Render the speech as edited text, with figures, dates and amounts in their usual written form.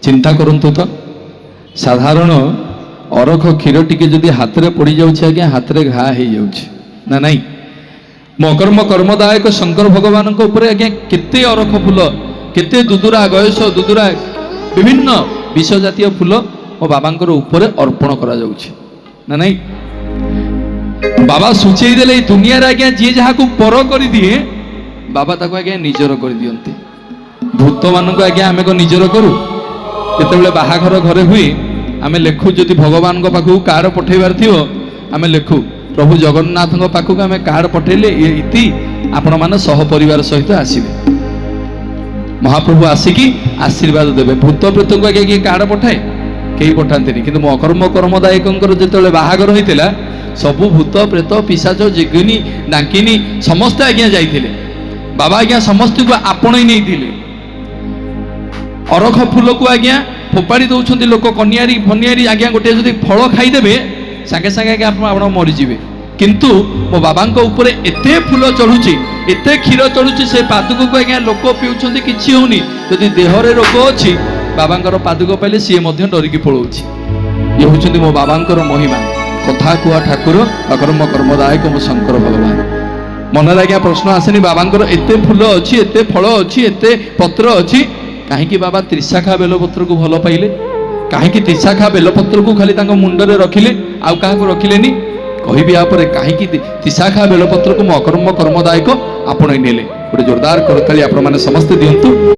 चिंता करंतु तो साधारण अरख क्षीर टिके जदि हाथ में पड़ जाऊँच आज्ञा हाथ में घा हो जाऊँच ना नहीं मकर्म कर्मदायक शंकर भगवान आज्ञा केते अरख फूल केते दुदुरा गयस दुदुरा विभिन्न विष जातीय फूल मो बाबांकर ऊपर अर्पण करा जाउछि ना नहीं बाबा सूचई देले दुनिया रे आज्ञा जे जहा को पर कर दिए बाबा ताको आज्ञा निजर कर दियंते भूत मान को आज्ञा आमे को निजर करू केतेबेले बाहाघर घरे हुई आमे लेखु जदि भगवान को पाखु कार पठेबार थियो आमे लेखु प्रभु जगन्नाथ पाखु आमे कार पठेले इति आपण मान सह परिवार सहित आसीबे महाप्रभु आसिकी आशीर्वाद देवे भूत प्रेत को आगे कार्ड पठाए कई पठाते कि अकर्म कर्मदायक जो बाहागर होता सबू भूत प्रेत पिशाच जिगिनी डाकिनी समस्ते आज्ञा जाइए बाबा आज्ञा समस्त को आपण ही नहीं अरख फूल को आज्ञा फोपाड़ी दौरान लोक कनियारी फनियारी आज्ञा गोटे जब फल खाईदे सागे सागे आज्ञा मरीजे किंतु मो बाबा ऊपर एते फूल चढ़ुची एते क्षीर चढ़ुची से पादुक को आज्ञा लोक पीउछंती किछि होनी यदि देहरे रोग अछि बाबांकर पादुक पाइले सी डरिकी पळौछि ये होउछंती मो बाबांकर महिमा कथा कुआ ठाकुर अकर्म कर्मदायक मो शंकर भगवान मन आज्ञा प्रश्न आसेनी बाबांकर एते फूल अछि एते फल अछि एते पत्र अछि काहेकि बाबा त्रिशाखा बेलपत्र को भल पाइले काहेकि त्रिशाखा बेलपत्र को खाली तांको मुंडरे रखिले आउ काहाको रखिलेनी कहबी या पर काहेकि त्रिशाखा बेलपत्र को मो अकर्म कर्मदायक आपण नेले गोटे जोरदार करताली आपण माने समस्त दियंतु।